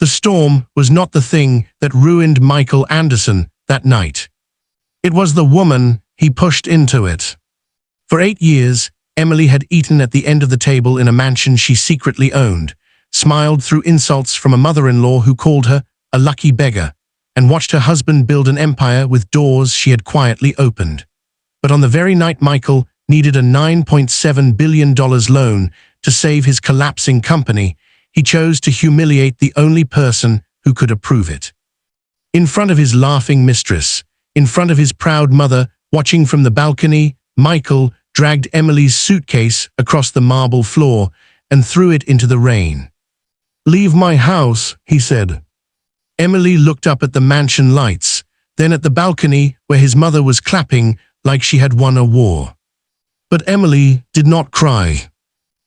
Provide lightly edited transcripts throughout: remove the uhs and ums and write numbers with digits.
The storm was not the thing that ruined Michael Anderson that night. It was the woman he pushed into it. For 8 years, Emily had eaten at the end of the table in a mansion she secretly owned, smiled through insults from a mother-in-law who called her a lucky beggar, and watched her husband build an empire with doors she had quietly opened. But on the very night Michael needed a $9.7 billion loan to save his collapsing company, he chose to humiliate the only person who could approve it. In front of his laughing mistress, in front of his proud mother watching from the balcony, Michael dragged Emily's suitcase across the marble floor and threw it into the rain. "Leave my house," he said. Emily looked up at the mansion lights, then at the balcony where his mother was clapping like she had won a war. But Emily did not cry.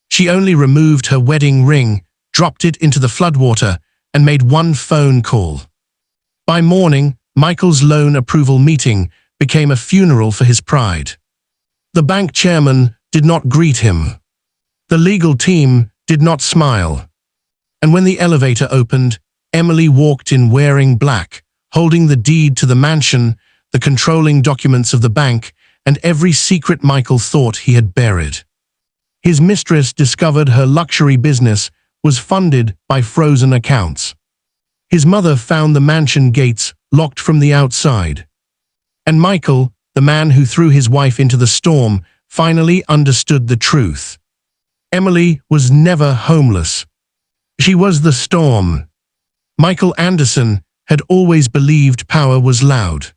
She only removed her wedding ring, dropped it into the floodwater, and made one phone call. By morning, Michael's loan approval meeting became a funeral for his pride. The bank chairman did not greet him. The legal team did not smile. And when the elevator opened, Emily walked in wearing black, holding the deed to the mansion, the controlling documents of the bank, and every secret Michael thought he had buried. His mistress discovered her luxury business was funded by frozen accounts. His mother found the mansion gates locked from the outside. And Michael, the man who threw his wife into the storm, finally understood the truth. Emily was never homeless. She was the storm. Michael Anderson had always believed power was loud.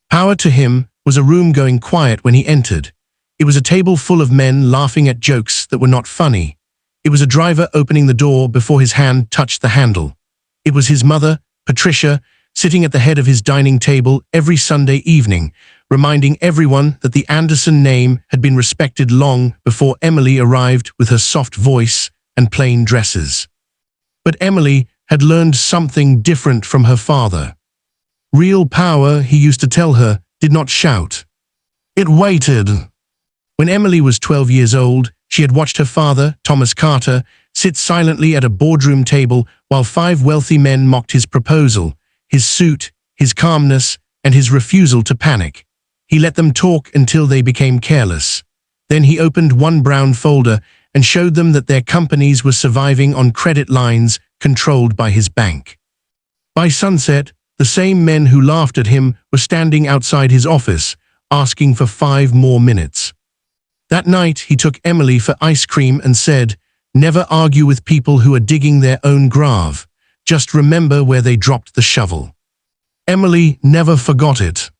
Power to him was a room going quiet when he entered. It was a table full of men laughing at jokes that were not funny. It was a driver opening the door before his hand touched the handle. It was his mother, Patricia, sitting at the head of his dining table every Sunday evening, reminding everyone that the Anderson name had been respected long before Emily arrived with her soft voice and plain dresses. But Emily had learned something different from her father. Real power, he used to tell her, did not shout. It waited. When Emily was 12 years old, she had watched her father, Thomas Carter, sit silently at a boardroom table while 5 wealthy men mocked his proposal, his suit, his calmness, and his refusal to panic. He let them talk until they became careless. Then he opened one brown folder and showed them that their companies were surviving on credit lines controlled by his bank. By sunset, the same men who laughed at him were standing outside his office, asking for 5 more minutes. That night, he took Emily for ice cream and said, "Never argue with people who are digging their own grave. Just remember where they dropped the shovel." Emily never forgot it.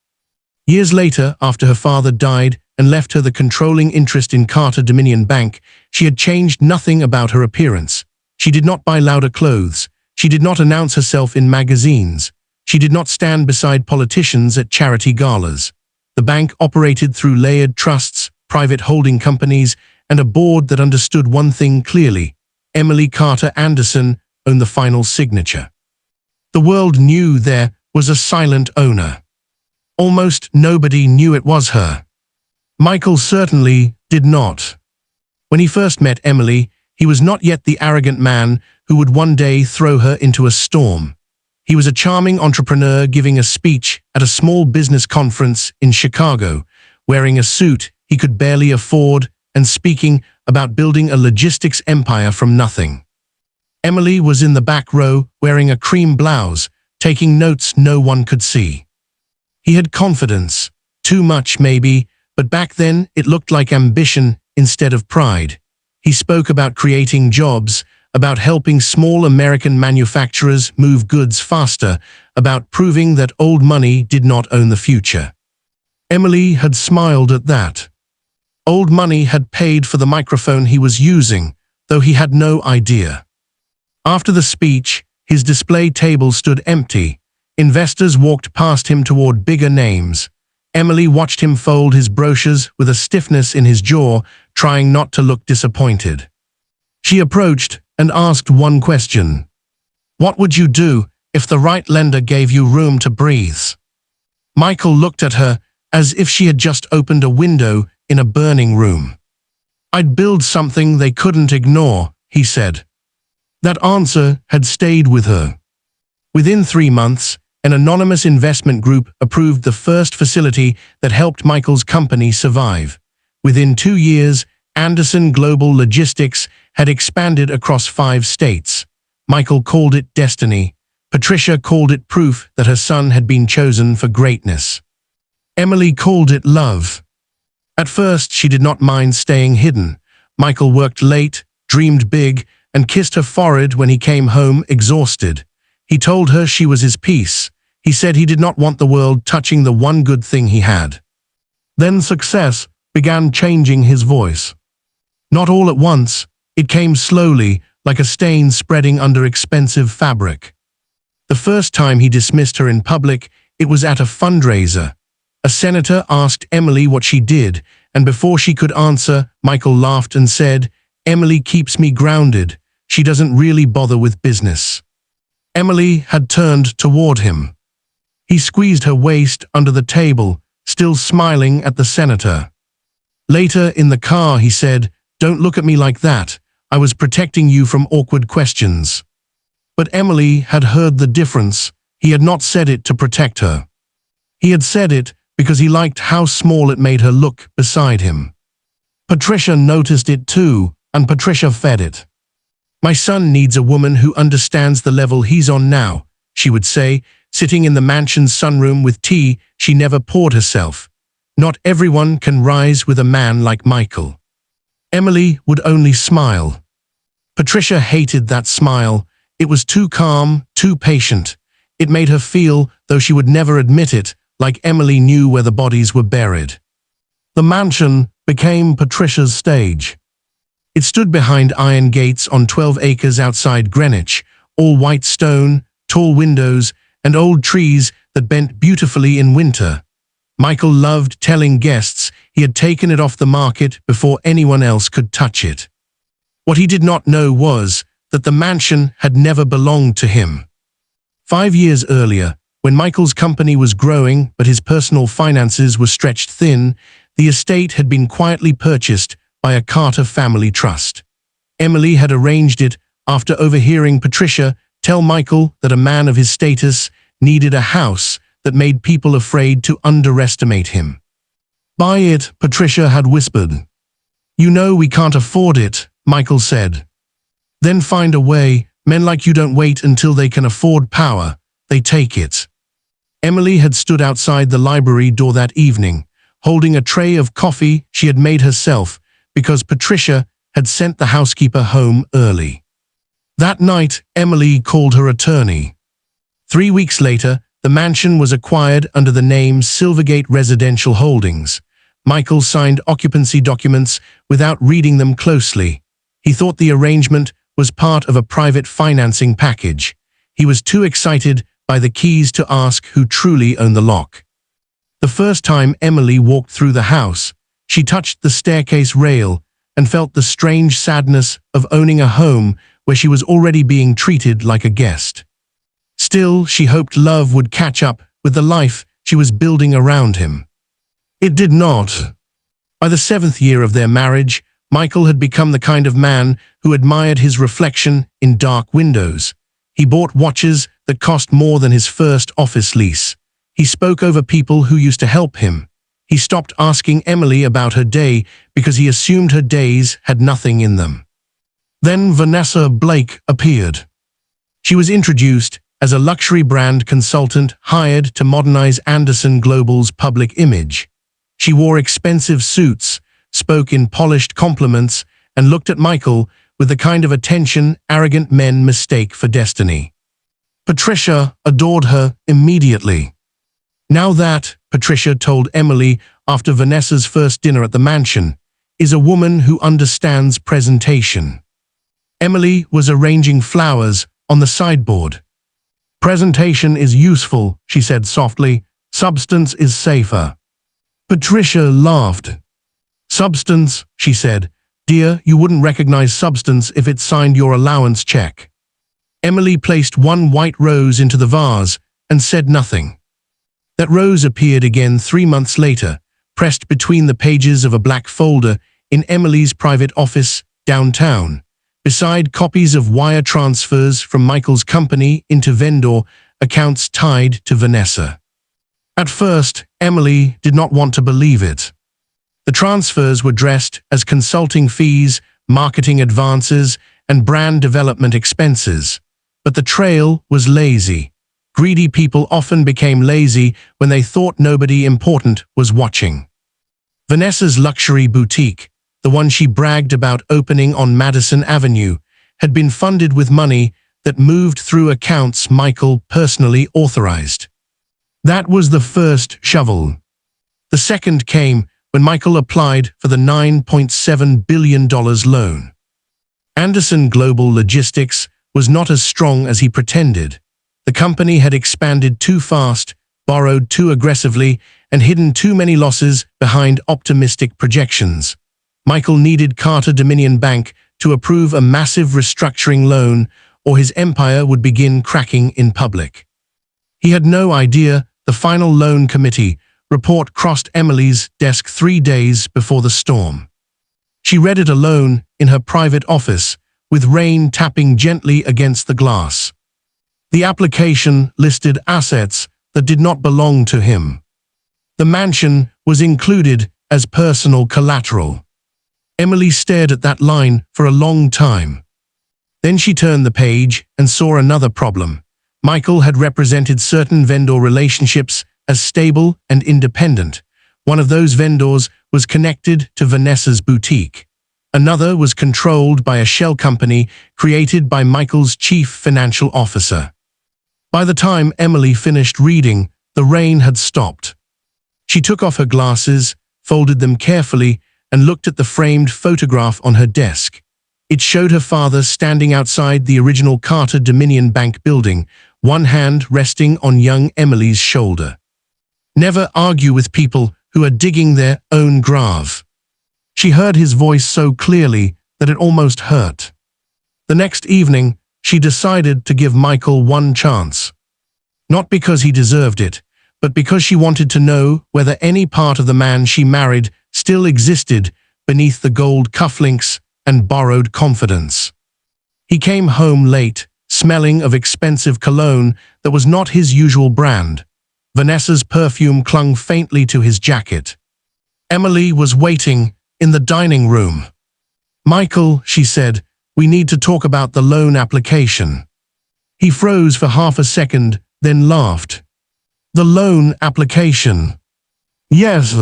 Years later, after her father died and left her the controlling interest in Carter Dominion Bank, she had changed nothing about her appearance. She did not buy louder clothes. She did not announce herself in magazines. She did not stand beside politicians at charity galas. The bank operated through layered trusts, private holding companies, and a board that understood one thing clearly: Emily Carter Anderson owned the final signature. The world knew there was a silent owner. Almost nobody knew it was her. Michael certainly did not. When he first met Emily, he was not yet the arrogant man who would one day throw her into a storm. He was a charming entrepreneur giving a speech at a small business conference in Chicago, wearing a suit he could barely afford and speaking about building a logistics empire from nothing. Emily was in the back row wearing a cream blouse, taking notes no one could see. He had confidence, too much maybe, but back then it looked like ambition instead of pride. He spoke about creating jobs, about helping small American manufacturers move goods faster, about proving that old money did not own the future. Emily had smiled at that. Old money had paid for the microphone he was using, though he had no idea. After the speech, his display table stood empty. Investors walked past him toward bigger names. Emily watched him fold his brochures with a stiffness in his jaw, trying not to look disappointed. She approached and asked one question. "What would you do if the right lender gave you room to breathe?" Michael looked at her as if she had just opened a window in a burning room. "I'd build something they couldn't ignore," he said. That answer had stayed with her. Within 3 months, an anonymous investment group approved the first facility that helped Michael's company survive. Within 2 years, Anderson Global Logistics had expanded across 5 states. Michael called it destiny. Patricia called it proof that her son had been chosen for greatness. Emily called it love. At first, she did not mind staying hidden. Michael worked late, dreamed big, and kissed her forehead when he came home exhausted. He told her she was his peace. He said he did not want the world touching the one good thing he had. Then success began changing his voice. Not all at once, it came slowly, like a stain spreading under expensive fabric. The first time he dismissed her in public, it was at a fundraiser. A senator asked Emily what she did, and before she could answer, Michael laughed and said, "Emily keeps me grounded. She doesn't really bother with business." Emily had turned toward him. He squeezed her waist under the table, still smiling at the senator. Later in the car, he said, "Don't look at me like that. I was protecting you from awkward questions." But Emily had heard the difference. He had not said it to protect her. He had said it because he liked how small it made her look beside him. Patricia noticed it too, and Patricia fed it. "My son needs a woman who understands the level he's on now," she would say, sitting in the mansion's sunroom with tea she never poured herself. "Not everyone can rise with a man like Michael." Emily would only smile. Patricia hated that smile. It was too calm, too patient. It made her feel, though she would never admit it, like Emily knew where the bodies were buried. The mansion became Patricia's stage. It stood behind iron gates on 12 acres outside Greenwich, all white stone, tall windows, and old trees that bent beautifully in winter. Michael loved telling guests he had taken it off the market before anyone else could touch it. What he did not know was that the mansion had never belonged to him. 5 years earlier, when Michael's company was growing but his personal finances were stretched thin, the estate had been quietly purchased by a Carter family trust. Emily had arranged it after overhearing Patricia tell Michael that a man of his status needed a house that made people afraid to underestimate him. "Buy it," Patricia had whispered. "You know we can't afford it," Michael said. "Then find a way. Men like you don't wait until they can afford power. They take it." Emily had stood outside the library door that evening, holding a tray of coffee she had made herself because Patricia had sent the housekeeper home early. That night, Emily called her attorney. 3 weeks later, the mansion was acquired under the name Silvergate Residential Holdings. Michael signed occupancy documents without reading them closely. He thought the arrangement was part of a private financing package. He was too excited by the keys to ask who truly owned the lock. The first time Emily walked through the house, she touched the staircase rail and felt the strange sadness of owning a home where she was already being treated like a guest. Still, she hoped love would catch up with the life she was building around him. It did not. By the 7th year of their marriage, Michael had become the kind of man who admired his reflection in dark windows. He bought watches that cost more than his first office lease. He spoke over people who used to help him. He stopped asking Emily about her day because he assumed her days had nothing in them. Then Vanessa Blake appeared. She was introduced as a luxury brand consultant hired to modernize Anderson Global's public image. She wore expensive suits, spoke in polished compliments, and looked at Michael with the kind of attention arrogant men mistake for destiny. Patricia adored her immediately. "Now that," Patricia told Emily after Vanessa's first dinner at the mansion, "is a woman who understands presentation." Emily was arranging flowers on the sideboard. "Presentation is useful," she said softly. "Substance is safer." Patricia laughed. "Substance," she said. "Dear, you wouldn't recognize substance if it signed your allowance check." Emily placed one white rose into the vase and said nothing. That rose appeared again 3 months later, pressed between the pages of a black folder in Emily's private office downtown. Beside copies of wire transfers from Michael's company into vendor accounts tied to Vanessa. At first, Emily did not want to believe it. The transfers were dressed as consulting fees, marketing advances, and brand development expenses. But the trail was lazy. Greedy people often became lazy when they thought nobody important was watching. Vanessa's luxury boutique, the one she bragged about opening on Madison Avenue, had been funded with money that moved through accounts Michael personally authorized. That was the first shovel. The second came when Michael applied for the $9.7 billion loan. Anderson Global Logistics was not as strong as he pretended. The company had expanded too fast, borrowed too aggressively, and hidden too many losses behind optimistic projections. Michael needed Carter Dominion Bank to approve a massive restructuring loan, or his empire would begin cracking in public. He had no idea the final loan committee report crossed Emily's desk 3 days before the storm. She read it alone in her private office, with rain tapping gently against the glass. The application listed assets that did not belong to him. The mansion was included as personal collateral. Emily stared at that line for a long time. Then she turned the page and saw another problem. Michael had represented certain vendor relationships as stable and independent. One of those vendors was connected to Vanessa's boutique. Another was controlled by a shell company created by Michael's chief financial officer. By the time Emily finished reading, the rain had stopped. She took off her glasses, folded them carefully, and looked at the framed photograph on her desk. It showed her father standing outside the original Carter Dominion Bank building, one hand resting on young Emily's shoulder. Never argue with people who are digging their own grave. She heard his voice so clearly that it almost hurt. The next evening, she decided to give Michael one chance. Not because he deserved it, but because she wanted to know whether any part of the man she married still existed beneath the gold cufflinks and borrowed confidence. He came home late, smelling of expensive cologne that was not his usual brand. Vanessa's perfume clung faintly to his jacket. Emily was waiting in the dining room. "Michael," she said, "we need to talk about the loan application." He froze for half a second, then laughed. "The loan application?" "Yes."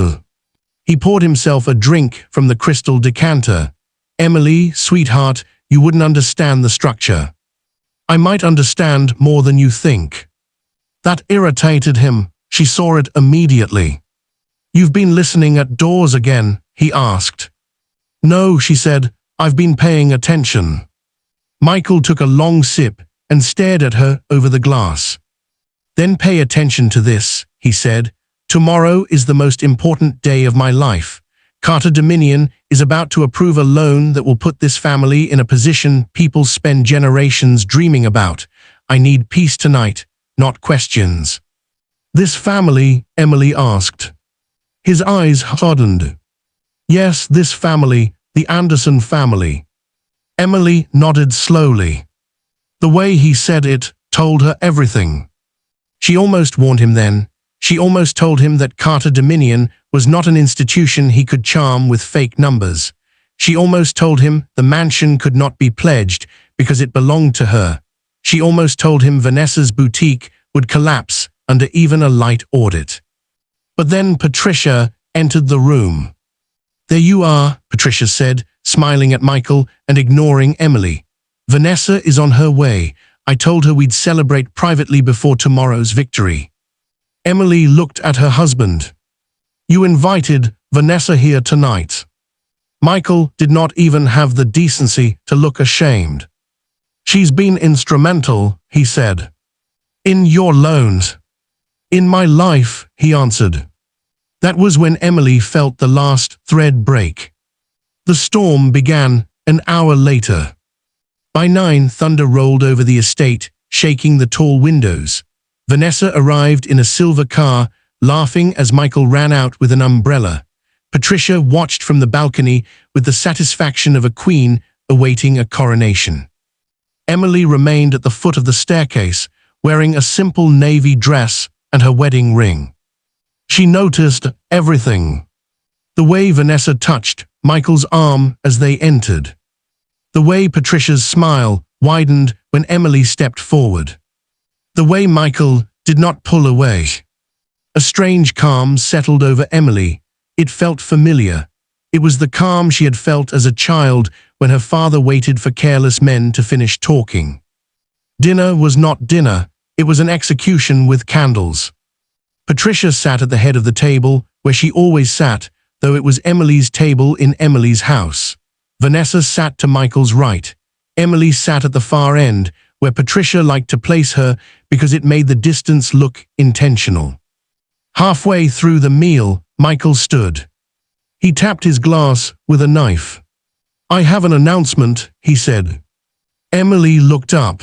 He poured himself a drink from the crystal decanter. "Emily, sweetheart, you wouldn't understand the structure." "I might understand more than you think." That irritated him. She saw it immediately. "You've been listening at doors again?" he asked. "No," she said, "I've been paying attention." Michael took a long sip and stared at her over the glass. "Then pay attention to this," he said. "Tomorrow is the most important day of my life. Carter Dominion is about to approve a loan that will put this family in a position people spend generations dreaming about. I need peace tonight, not questions." "This family?" Emily asked. His eyes hardened. "Yes, this family, the Anderson family." Emily nodded slowly. The way he said it told her everything. She almost warned him then. She almost told him that Carter Dominion was not an institution he could charm with fake numbers. She almost told him the mansion could not be pledged because it belonged to her. She almost told him Vanessa's boutique would collapse under even a light audit. But then Patricia entered the room. "There you are," Patricia said, smiling at Michael and ignoring Emily. "Vanessa is on her way. I told her we'd celebrate privately before tomorrow's victory." Emily looked at her husband. "You invited Vanessa here tonight." Michael did not even have the decency to look ashamed. "She's been instrumental," he said. "In your loans." "In my life," he answered. That was when Emily felt the last thread break. The storm began an hour later. By 9, thunder rolled over the estate, shaking the tall windows. Vanessa arrived in a silver car, laughing as Michael ran out with an umbrella. Patricia watched from the balcony with the satisfaction of a queen awaiting a coronation. Emily remained at the foot of the staircase, wearing a simple navy dress and her wedding ring. She noticed everything. The way Vanessa touched Michael's arm as they entered. The way Patricia's smile widened when Emily stepped forward. The way Michael did not pull away. A strange calm settled over Emily. It felt familiar. It was the calm she had felt as a child when her father waited for careless men to finish talking. Dinner was not dinner, it was an execution with candles. Patricia sat at the head of the table, where she always sat, though it was Emily's table in Emily's house. Vanessa sat to Michael's right. Emily sat at the far end, where Patricia liked to place her because it made the distance look intentional. Halfway through the meal, Michael stood. He tapped his glass with a knife. "I have an announcement," he said. Emily looked up.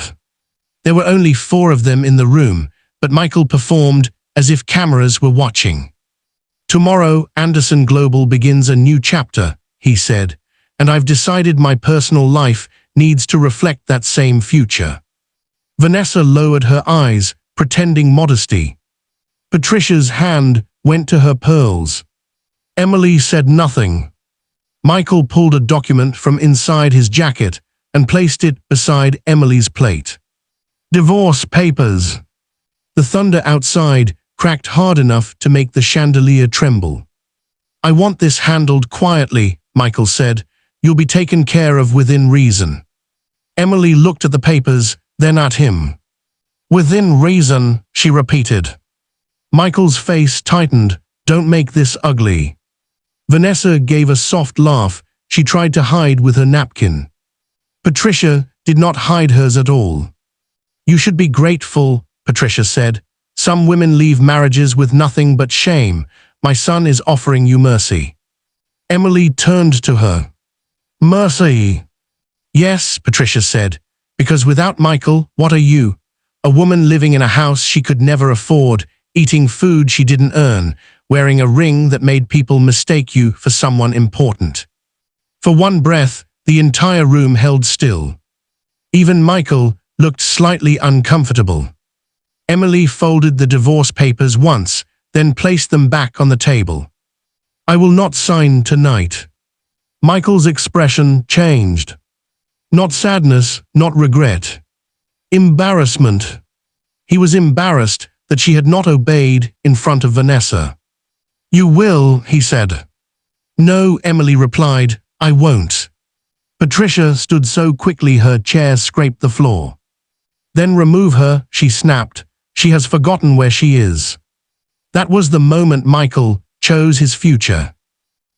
There were only 4 of them in the room, but Michael performed as if cameras were watching. "Tomorrow, Anderson Global begins a new chapter," he said, "and I've decided my personal life needs to reflect that same future." Vanessa lowered her eyes, pretending modesty. Patricia's hand went to her pearls. Emily said nothing. Michael pulled a document from inside his jacket and placed it beside Emily's plate. "Divorce papers." The thunder outside cracked hard enough to make the chandelier tremble. "I want this handled quietly," Michael said. "You'll be taken care of within reason." Emily looked at the papers, then at him. "Within reason," she repeated. Michael's face tightened. "Don't make this ugly." Vanessa gave a soft laugh. She tried to hide with her napkin. Patricia did not hide hers at all. "You should be grateful," Patricia said. "Some women leave marriages with nothing but shame. My son is offering you mercy." Emily turned to her. "Mercy?" "Yes," Patricia said, "because without Michael, what are you? A woman living in a house she could never afford, eating food she didn't earn, wearing a ring that made people mistake you for someone important." For one breath, the entire room held still. Even Michael looked slightly uncomfortable. Emily folded the divorce papers once, then placed them back on the table. "I will not sign tonight." Michael's expression changed. Not sadness, not regret. Embarrassment. He was embarrassed that she had not obeyed in front of Vanessa. "You will," he said. "No," Emily replied, "I won't." Patricia stood so quickly her chair scraped the floor. "Then remove her," she snapped. "She has forgotten where she is." That was the moment Michael chose his future.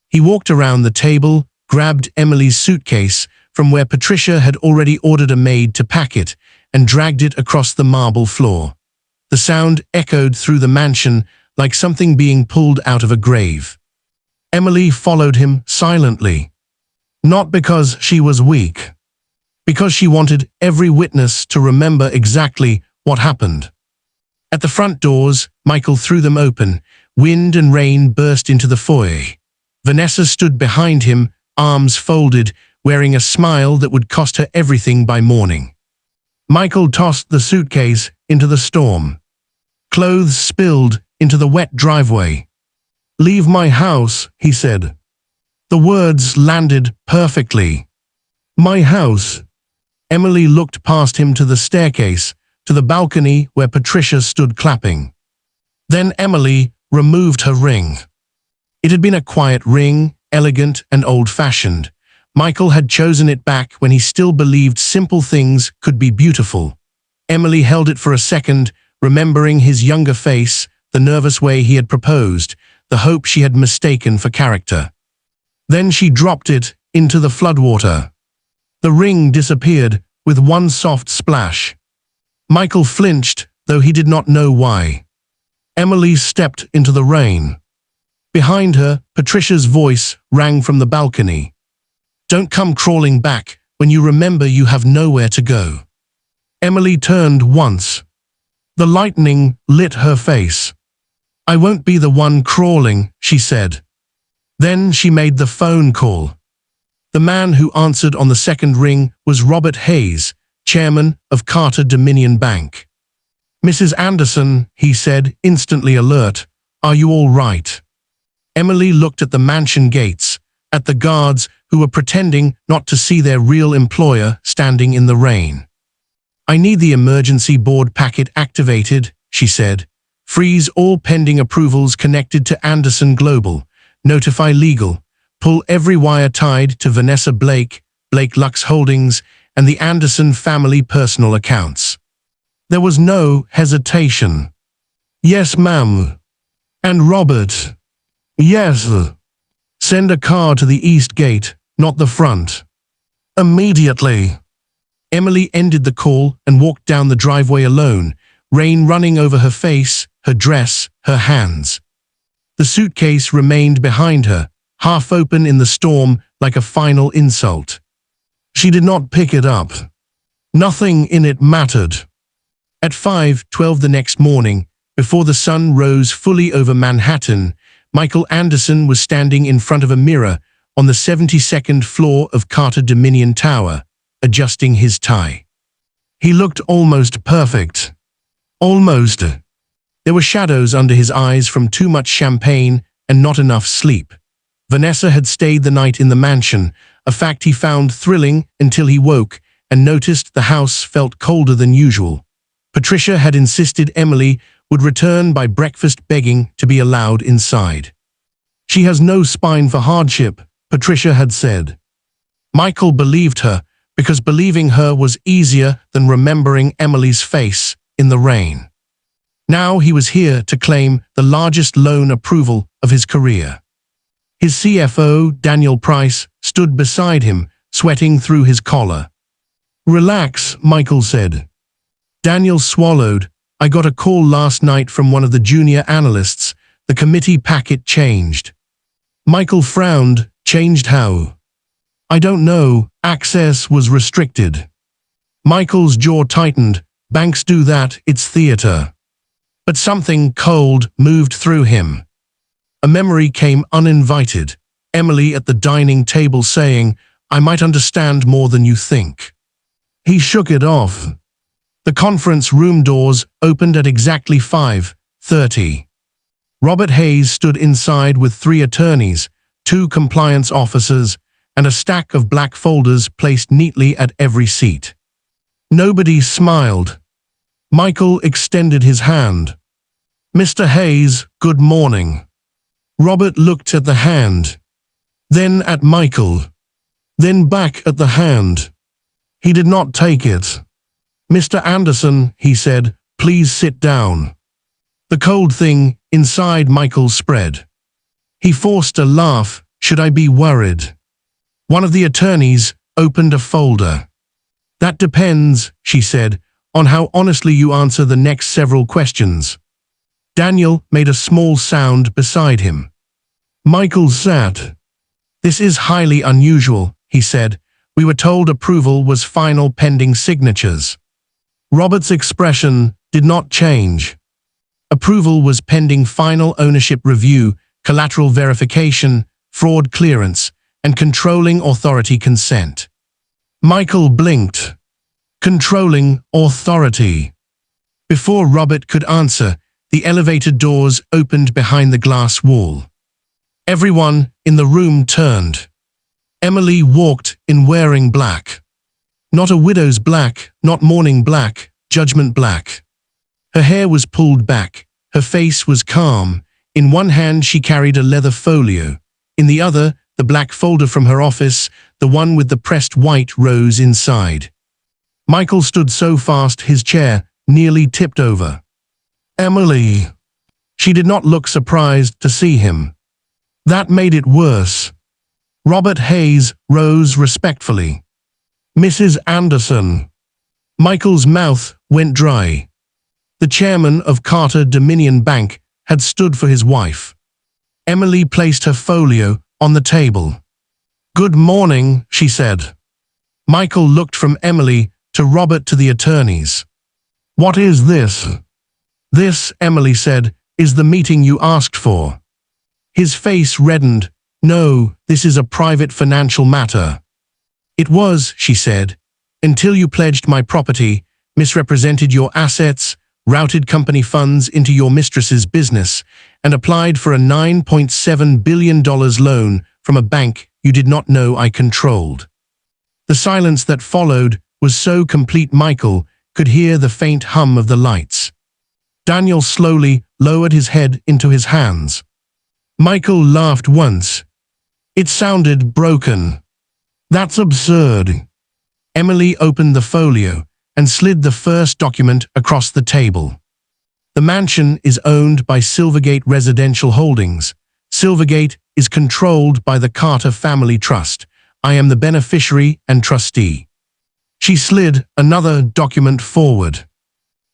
He walked around the table, grabbed Emily's suitcase from where Patricia had already ordered a maid to pack it, and dragged it across the marble floor. The sound echoed through the mansion like something being pulled out of a grave. Emily followed him silently. Not because she was weak. Because she wanted every witness to remember exactly what happened. At the front doors, Michael threw them open. Wind and rain burst into the foyer. Vanessa stood behind him, arms folded, wearing a smile that would cost her everything by morning. Michael tossed the suitcase into the storm. Clothes spilled into the wet driveway. "Leave my house," he said. The words landed perfectly. "My house." Emily looked past him to the staircase, to the balcony where Patricia stood clapping. Then Emily removed her ring. It had been a quiet ring, elegant and old-fashioned. Michael had chosen it back when he still believed simple things could be beautiful. Emily held it for a second, remembering his younger face, the nervous way he had proposed, the hope she had mistaken for character. Then she dropped it into the floodwater. The ring disappeared with one soft splash. Michael flinched, though he did not know why. Emily stepped into the rain. Behind her, Patricia's voice rang from the balcony. "Don't come crawling back when you remember you have nowhere to go." Emily turned once. The lightning lit her face. "I won't be the one crawling," she said. Then she made the phone call. The man who answered on the second ring was Robert Hayes, chairman of Carter Dominion Bank. Mrs. Anderson, he said, instantly alert. Are you all right? Emily looked at the mansion gates, at the guards who were pretending not to see their real employer standing in the rain. I need the emergency board packet activated, she said. Freeze all pending approvals connected to Anderson Global. Notify legal. Pull every wire tied to Vanessa Blake, Blake Lux Holdings, and the Anderson family personal accounts. There was no hesitation. Yes, ma'am. And Robert? Yes. Send a car to the east gate, not the front. Immediately. Emily ended the call and walked down the driveway alone, rain running over her face, her dress, her hands. The suitcase remained behind her, half open in the storm like a final insult. She did not pick it up. Nothing in it mattered. At 5:12 the next morning, before the sun rose fully over Manhattan, Michael Anderson was standing in front of a mirror on the 72nd floor of Carter Dominion Tower, adjusting his tie. He looked almost perfect. Almost. There were shadows under his eyes from too much champagne and not enough sleep. Vanessa had stayed the night in the mansion, a fact he found thrilling until he woke and noticed the house felt colder than usual. Patricia had insisted Emily would return by breakfast, begging to be allowed inside. She has no spine for hardship, Patricia had said. Michael believed her because believing her was easier than remembering Emily's face in the rain. Now he was here to claim the largest loan approval of his career. His CFO, Daniel Price, stood beside him, sweating through his collar. Relax, Michael said. Daniel swallowed. I got a call last night from one of the junior analysts. The committee packet changed. Michael frowned. Changed how? I don't know. Access was restricted. Michael's jaw tightened. Banks do that, it's theater. But something cold moved through him. A memory came uninvited. Emily at the dining table saying, I might understand more than you think. He shook it off. The conference room doors opened at exactly 5:30. Robert Hayes stood inside with 3 attorneys, 2 compliance officers, and a stack of black folders placed neatly at every seat. Nobody smiled. Michael extended his hand. Mr. Hayes, good morning. Robert looked at the hand, then at Michael, then back at the hand. He did not take it. Mr. Anderson, he said, please sit down. The cold thing inside Michael spread. He forced a laugh. Should I be worried? One of the attorneys opened a folder. That depends, she said, on how honestly you answer the next several questions. Daniel made a small sound beside him. Michael sat. This is highly unusual, he said. We were told approval was final pending signatures. Robert's expression did not change. Approval was pending final ownership review, collateral verification, fraud clearance, and controlling authority consent. Michael blinked. Controlling authority. Before Robert could answer, the elevator doors opened behind the glass wall. Everyone in the room turned. Emily walked in wearing black. Not a widow's black, not mourning black, judgment black. Her hair was pulled back. Her face was calm. In one hand she carried a leather folio. In the other, the black folder from her office, the one with the pressed white rose inside. Michael stood so fast his chair nearly tipped over. Emily. She did not look surprised to see him. That made it worse. Robert Hayes rose respectfully. Mrs. Anderson. Michael's mouth went dry. The chairman of Carter Dominion Bank had stood for his wife. Emily placed her folio on the table. Good morning, she said. Michael looked from Emily to Robert to the attorneys. What is this? This, Emily said, is the meeting you asked for. His face reddened. No, this is a private financial matter. It was, she said, until you pledged my property, misrepresented your assets, routed company funds into your mistress's business, and applied for a $9.7 billion loan from a bank you did not know I controlled. The silence that followed was so complete Michael could hear the faint hum of the lights. Daniel slowly lowered his head into his hands. Michael laughed once. It sounded broken. That's absurd. Emily opened the folio and slid the first document across the table. The mansion is owned by Silvergate Residential Holdings. Silvergate is controlled by the Carter Family Trust. I am the beneficiary and trustee. She slid another document forward.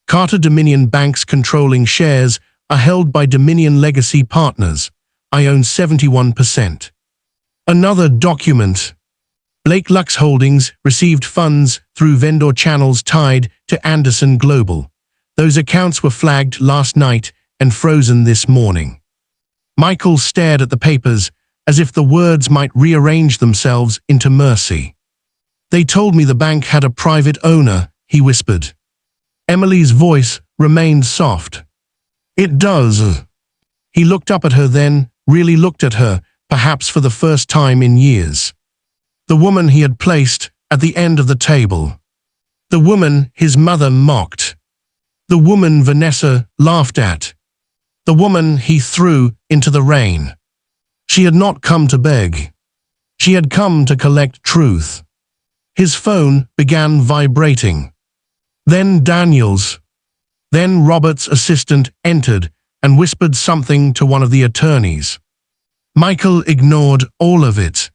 Carter Dominion Bank's controlling shares are held by Dominion Legacy Partners. I own 71%. Another document. Blake Lux Holdings received funds through vendor channels tied to Anderson Global. Those accounts were flagged last night and frozen this morning. Michael stared at the papers as if the words might rearrange themselves into mercy. They told me the bank had a private owner, he whispered. Emily's voice remained soft. It does. He looked up at her then, really looked at her, perhaps for the first time in years. The woman he had placed at the end of the table. The woman his mother mocked. The woman Vanessa laughed at. The woman he threw into the rain. She had not come to beg. She had come to collect truth. His phone began vibrating. Then Daniel's. Then Robert's assistant entered and whispered something to one of the attorneys. Michael ignored all of it.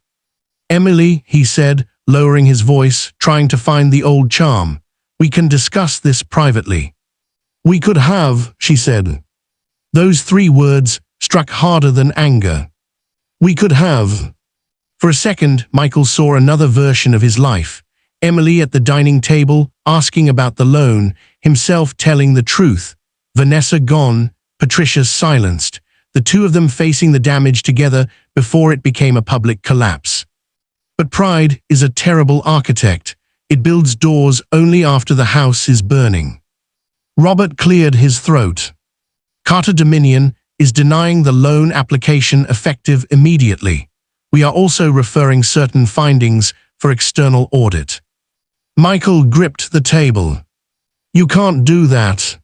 Emily, he said, lowering his voice, trying to find the old charm. We can discuss this privately. We could have, she said. Those 3 words struck harder than anger. We could have. For a second, Michael saw another version of his life. Emily at the dining table, asking about the loan, himself telling the truth. Vanessa gone, Patricia silenced, the 2 of them facing the damage together before it became a public collapse. But pride is a terrible architect. It builds doors only after the house is burning. Robert cleared his throat. Carter Dominion is denying the loan application effective immediately. We are also referring certain findings for external audit. Michael gripped the table. You can't do that.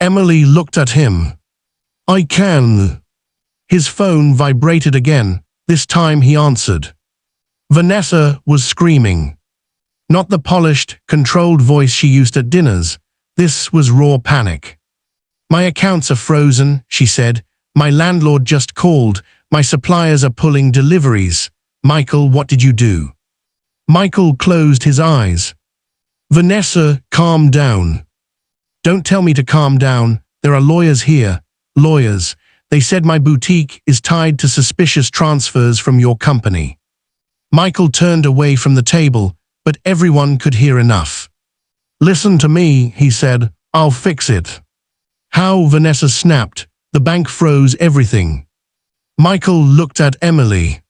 Emily looked at him. I can. His phone vibrated again. This time he answered. Vanessa was screaming. Not the polished, controlled voice she used at dinners. This was raw panic. My accounts are frozen, she said. My landlord just called. My suppliers are pulling deliveries. Michael, what did you do? Michael closed his eyes. Vanessa, calm down. Don't tell me to calm down. There are lawyers here. Lawyers. They said my boutique is tied to suspicious transfers from your company. Michael turned away from the table, but everyone could hear enough. Listen to me, he said. I'll fix it. How? Vanessa snapped. The bank froze everything. Michael looked at Emily.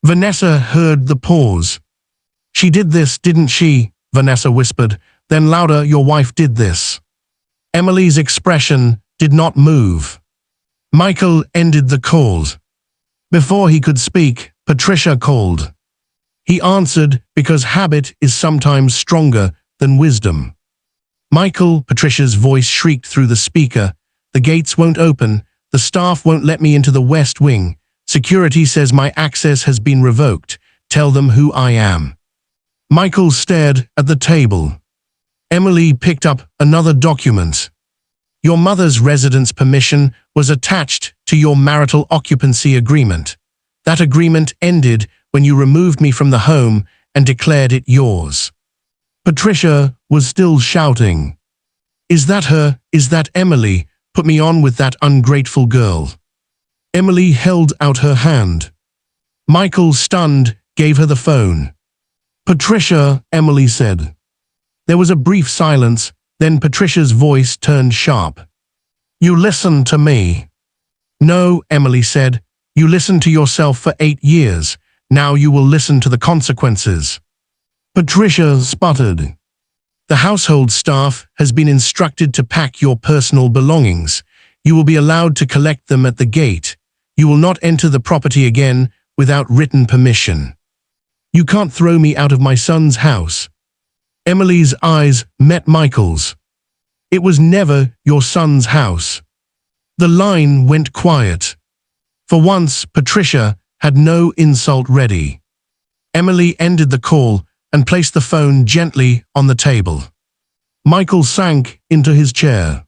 Vanessa heard the pause. She did this, didn't she? Vanessa whispered. Then louder, your wife did this. Emily's expression did not move. Michael ended the call. Before he could speak, Patricia called. He answered because habit is sometimes stronger than wisdom. Michael, Patricia's voice shrieked through the speaker. The gates won't open. The staff won't let me into the West Wing. Security says my access has been revoked. Tell them who I am. Michael stared at the table. Emily picked up another document. Your mother's residence permission was attached to your marital occupancy agreement. That agreement ended when you removed me from the home and declared it yours. Patricia was still shouting. Is that her? Is that Emily? Put me on with that ungrateful girl. Emily held out her hand. Michael, stunned, gave her the phone. Patricia, Emily said. There was a brief silence, then Patricia's voice turned sharp. You listen to me. No, Emily said. You listened to yourself for 8 years. Now you will listen to the consequences. Patricia sputtered. The household staff has been instructed to pack your personal belongings. You will be allowed to collect them at the gate. You will not enter the property again without written permission. You can't throw me out of my son's house. Emily's eyes met Michael's. It was never your son's house. The line went quiet. For once, Patricia had no insult ready. Emily ended the call and placed the phone gently on the table. Michael sank into his chair.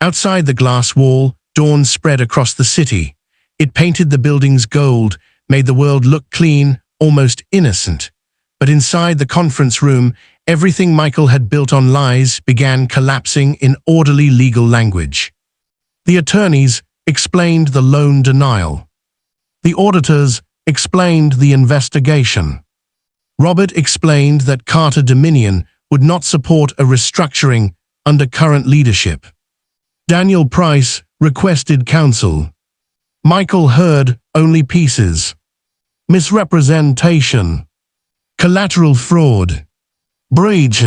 Outside the glass wall, dawn spread across the city. It painted the buildings gold, made the world look clean, almost innocent. But inside the conference room, everything Michael had built on lies began collapsing in orderly legal language. The attorneys explained the loan denial. The auditors explained the investigation. Robert explained that Carter Dominion would not support a restructuring under current leadership. Daniel Price requested counsel. Michael heard only pieces. Misrepresentation, collateral fraud, breach,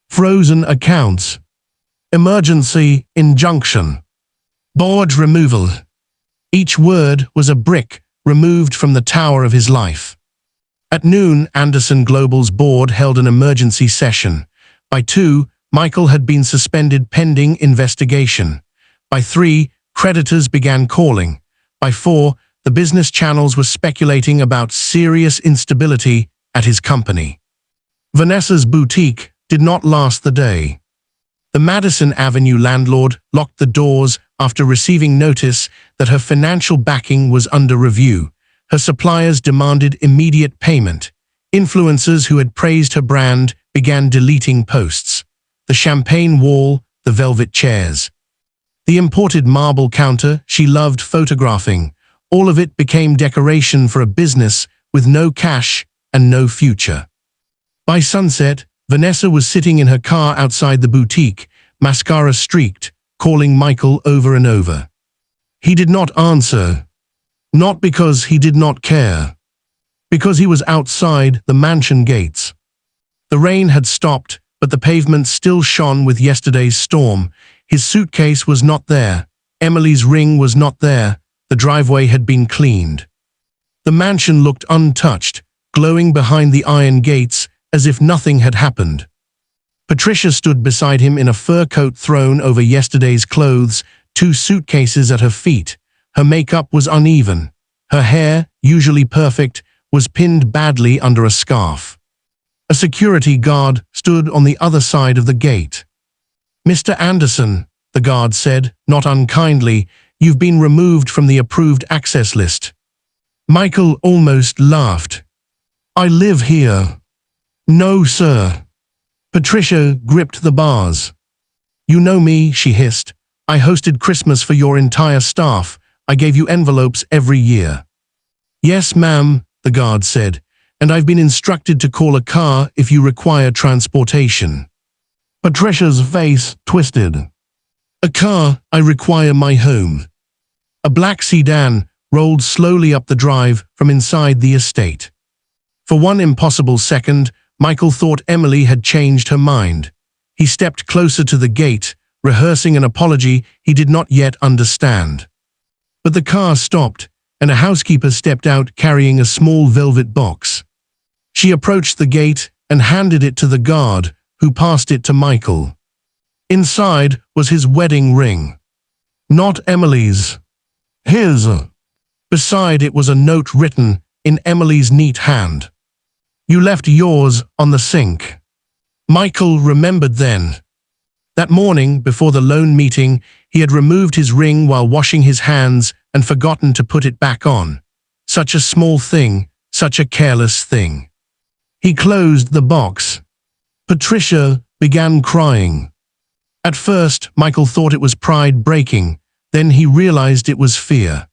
frozen accounts, emergency injunction, board removal. Each word was a brick removed from the tower of his life. At noon, Anderson Global's board held an emergency session. By 2, Michael had been suspended pending investigation. By 3, creditors began calling. By 4, the business channels were speculating about serious instability at his company. Vanessa's boutique did not last the day. The Madison Avenue landlord locked the doors after receiving notice that her financial backing was under review. Her suppliers demanded immediate payment. Influencers who had praised her brand began deleting posts. The champagne wall, the velvet chairs, the imported marble counter she loved photographing, all of it became decoration for a business with no cash and no future. By sunset, Vanessa was sitting in her car outside the boutique, mascara streaked, calling Michael over and over. He did not answer. Not because he did not care. Because he was outside the mansion gates. The rain had stopped, but the pavement still shone with yesterday's storm. His suitcase was not there. Emily's ring was not there. The driveway had been cleaned. The mansion looked untouched, glowing behind the iron gates as if nothing had happened. Patricia stood beside him in a fur coat thrown over yesterday's clothes, 2 suitcases at her feet. Her makeup was uneven. Her hair, usually perfect, was pinned badly under a scarf. A security guard stood on the other side of the gate. "Mr. Anderson," the guard said, not unkindly, "you've been removed from the approved access list." Michael almost laughed. "I live here." "No, sir." Patricia gripped the bars. "You know me," she hissed. "I hosted Christmas for your entire staff. I gave you envelopes every year." "Yes, ma'am," the guard said, "and I've been instructed to call a car if you require transportation." Patricia's face twisted. "A car? I require my home." A black sedan rolled slowly up the drive from inside the estate. For one impossible second, Michael thought Emily had changed her mind. He stepped closer to the gate, rehearsing an apology he did not yet understand. But the car stopped, and a housekeeper stepped out carrying a small velvet box. She approached the gate and handed it to the guard, who passed it to Michael. Inside was his wedding ring. Not Emily's. His. Beside it was a note written in Emily's neat hand. "You left yours on the sink." Michael remembered then. That morning, before the loan meeting, he had removed his ring while washing his hands and forgotten to put it back on. Such a small thing, such a careless thing. He closed the box. Patricia began crying. At first, Michael thought it was pride breaking, then he realized it was fear.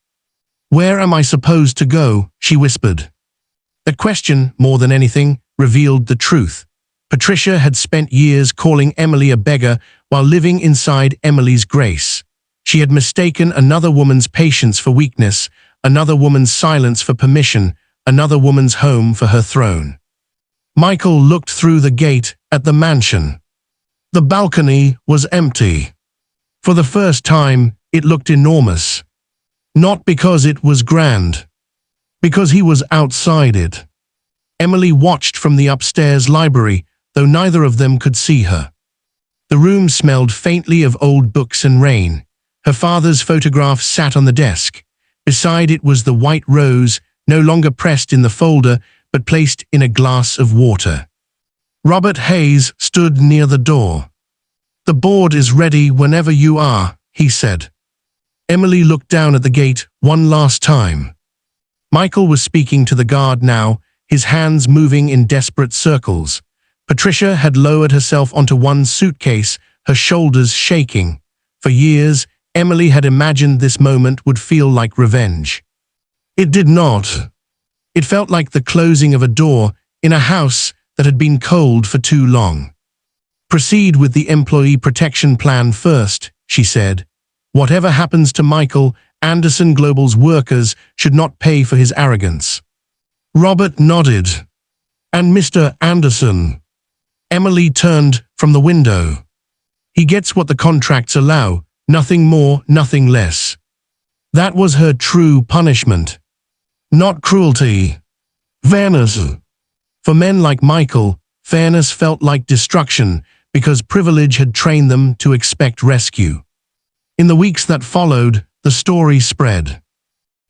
"Where am I supposed to go?" she whispered. That question, more than anything, revealed the truth. Patricia had spent years calling Emily a beggar while living inside Emily's grace. She had mistaken another woman's patience for weakness, another woman's silence for permission, another woman's home for her throne. Michael looked through the gate at the mansion. The balcony was empty. For the first time, it looked enormous. Not because it was grand, because he was outside it. Emily watched from the upstairs library, though neither of them could see her. The room smelled faintly of old books and rain. Her father's photograph sat on the desk. Beside it was the white rose, no longer pressed in the folder, but placed in a glass of water. Robert Hayes stood near the door. "The board is ready whenever you are," he said. Emily looked down at the gate one last time. Michael was speaking to the guard now, his hands moving in desperate circles. Patricia had lowered herself onto one suitcase, her shoulders shaking. For years, Emily had imagined this moment would feel like revenge. It did not. It felt like the closing of a door in a house that had been cold for too long. "Proceed with the employee protection plan first," she said. "Whatever happens to Michael, Anderson Global's workers should not pay for his arrogance." Robert nodded. "And Mr. Anderson?" Emily turned from the window. "He gets what the contracts allow, nothing more, nothing less." That was her true punishment. Not cruelty. Fairness. For men like Michael, fairness felt like destruction because privilege had trained them to expect rescue. In the weeks that followed, the story spread.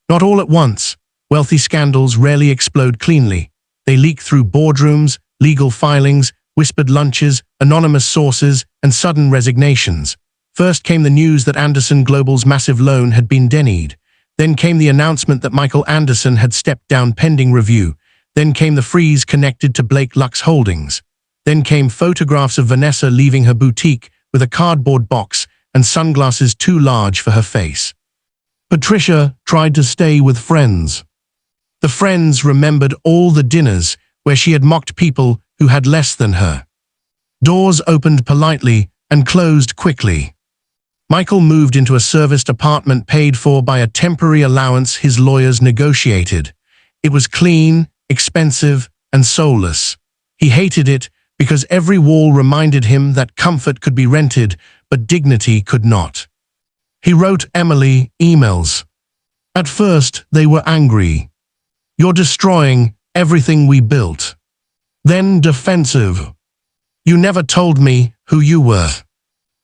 Not all at once. Wealthy scandals rarely explode cleanly. They leak through boardrooms, legal filings, whispered lunches, anonymous sources, and sudden resignations. First came the news that Anderson Global's massive loan had been denied. Then came the announcement that Michael Anderson had stepped down pending review. Then came the freeze connected to Blake Lux Holdings. Then came photographs of Vanessa leaving her boutique with a cardboard box and sunglasses too large for her face. Patricia tried to stay with friends. The friends remembered all the dinners where she had mocked people who had less than her. Doors opened politely and closed quickly. Michael moved into a serviced apartment paid for by a temporary allowance his lawyers negotiated. It was clean, expensive, and soulless. He hated it because every wall reminded him that comfort could be rented, but dignity could not. He wrote Emily emails. At first, they were angry. "You're destroying everything we built." Then defensive. "You never told me who you were."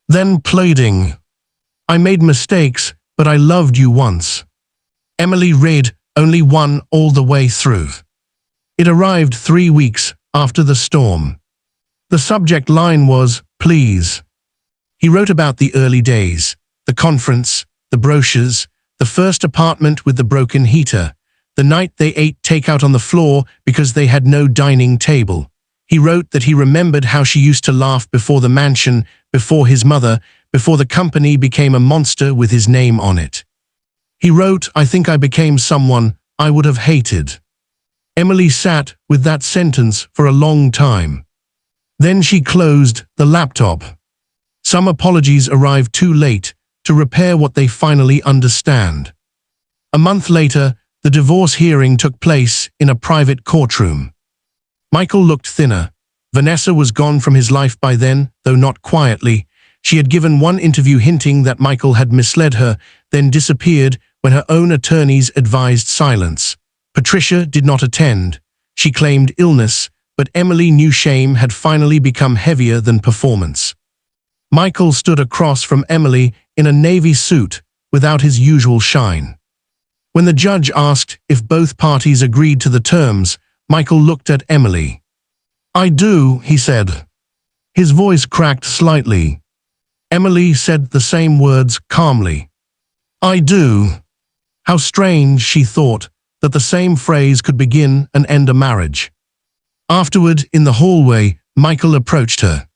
Then pleading. "I made mistakes, but I loved you once." Emily read only one all the way through. It arrived 3 weeks after the storm. The subject line was, "Please." He wrote about the early days, the conference, the brochures, the first apartment with the broken heater, the night they ate takeout on the floor because they had no dining table. He wrote that he remembered how she used to laugh before the mansion, before his mother, before the company became a monster with his name on it. He wrote, "I think I became someone I would have hated." Emily sat with that sentence for a long time. Then she closed the laptop. Some apologies arrived too late to repair what they finally understand. A month later, the divorce hearing took place in a private courtroom. Michael looked thinner. Vanessa was gone from his life by then, though not quietly. She had given one interview hinting that Michael had misled her, then disappeared when her own attorneys advised silence. Patricia did not attend. She claimed illness, but Emily knew shame had finally become heavier than performance. Michael stood across from Emily in a navy suit, without his usual shine. When the judge asked if both parties agreed to the terms, Michael looked at Emily. "I do," he said. His voice cracked slightly. Emily said the same words calmly. "I do." How strange, she thought, that the same phrase could begin and end a marriage. Afterward, in the hallway, Michael approached her.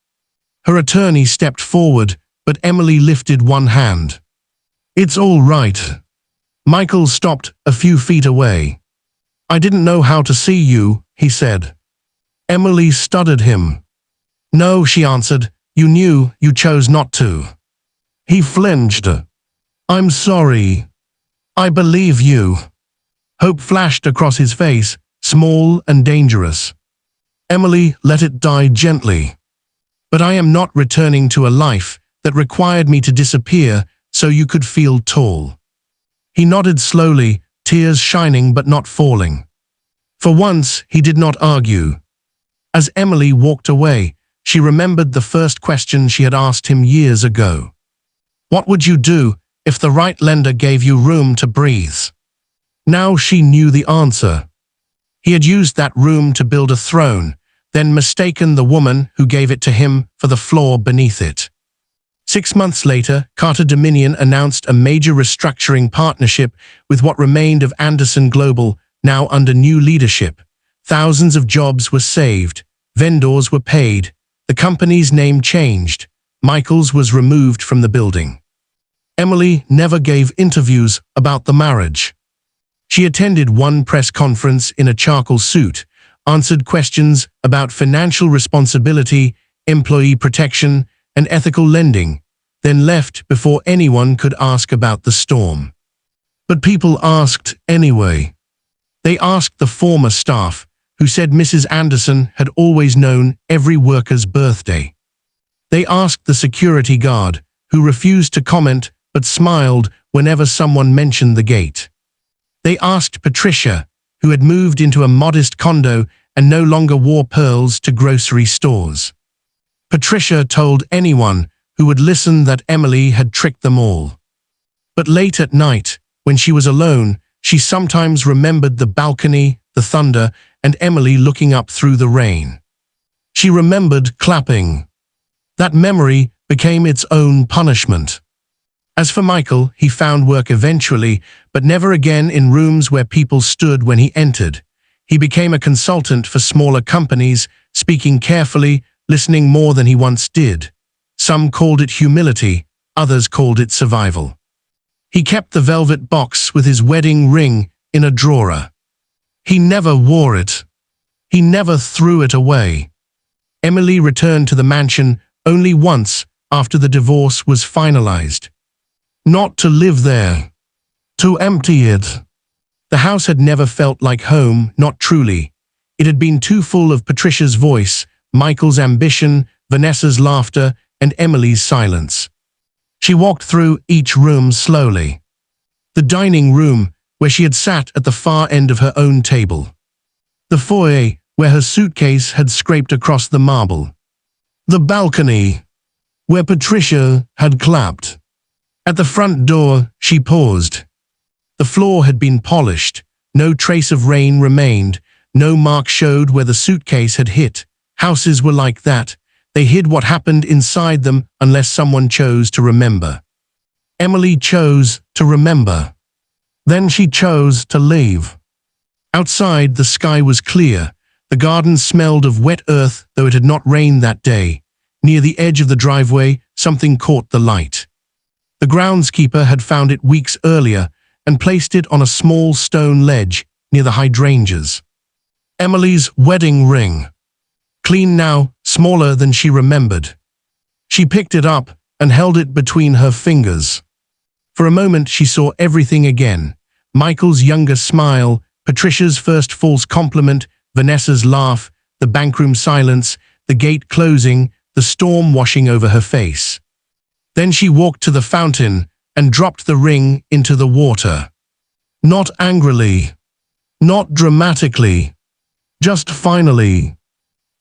Her attorney stepped forward, but Emily lifted one hand. "It's all right." Michael stopped a few feet away. "I didn't know how to see you," he said. Emily studied him. "No," she answered. "You knew, you chose not to." He flinched. "I'm sorry. I believe you." Hope flashed across his face, small and dangerous. Emily let it die gently. But I am not returning to a life that required me to disappear so you could feel tall. He nodded slowly, tears shining but not falling. For once, he did not argue. As Emily walked away, she remembered the first question she had asked him years ago. What would you do if the right lender gave you room to breathe? Now she knew the answer. He had used that room to build a throne, then mistaken the woman who gave it to him for the floor beneath it. 6 months later, Carter Dominion announced a major restructuring partnership with what remained of Anderson Global, now under new leadership. Thousands of jobs were saved, vendors were paid, the company's name changed, Michaels was removed from the building. Emily never gave interviews about the marriage. She attended one press conference in a charcoal suit, answered questions about financial responsibility, employee protection, and ethical lending, then left before anyone could ask about the storm. But people asked anyway. They asked the former staff, who said Mrs. Anderson had always known every worker's birthday. They asked the security guard, who refused to comment but smiled whenever someone mentioned the gate. They asked Patricia, who had moved into a modest condo and no longer wore pearls to grocery stores. Patricia told anyone who would listen that Emily had tricked them all. But late at night, when she was alone, she sometimes remembered the balcony, the thunder, and Emily looking up through the rain. She remembered clapping. That memory became its own punishment. As for Michael, he found work eventually, but never again in rooms where people stood when he entered. He became a consultant for smaller companies, speaking carefully, listening more than he once did. Some called it humility, others called it survival. He kept the velvet box with his wedding ring in a drawer. He never wore it. He never threw it away. Emily returned to the mansion only once after the divorce was finalized. Not to live there. To empty it. The house had never felt like home, not truly. It had been too full of Patricia's voice, Michael's ambition, Vanessa's laughter, and Emily's silence. She walked through each room slowly. The dining room, where she had sat at the far end of her own table. The foyer, where her suitcase had scraped across the marble. The balcony, where Patricia had clapped. At the front door, she paused. The floor had been polished, no trace of rain remained, no mark showed where the suitcase had hit. Houses were like that. They hid what happened inside them unless someone chose to remember. Emily chose to remember. Then she chose to leave. Outside, the sky was clear. The garden smelled of wet earth, though it had not rained that day. Near the edge of the driveway, something caught the light. The groundskeeper had found it weeks earlier and placed it on a small stone ledge near the hydrangeas. Emily's wedding ring. Clean now, smaller than she remembered. She picked it up and held it between her fingers. For a moment she saw everything again. Michael's younger smile, Patricia's first false compliment, Vanessa's laugh, the bankroom silence, the gate closing, the storm washing over her face. Then she walked to the fountain and dropped the ring into the water. Not angrily, not dramatically, just finally.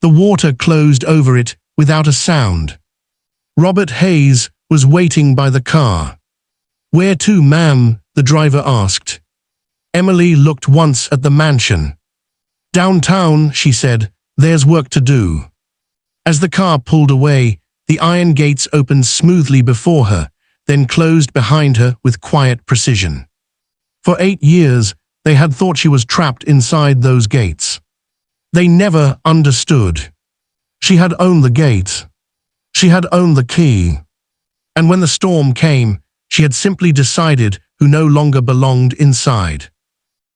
The water closed over it without a sound. Robert Hayes was waiting by the car. "Where to, ma'am?" the driver asked. Emily looked once at the mansion. "Downtown," she said, "there's work to do." As the car pulled away, the iron gates opened smoothly before her, then closed behind her with quiet precision. For 8 years, they had thought she was trapped inside those gates. They never understood. She had owned the gate. She had owned the key. And when the storm came, she had simply decided who no longer belonged inside.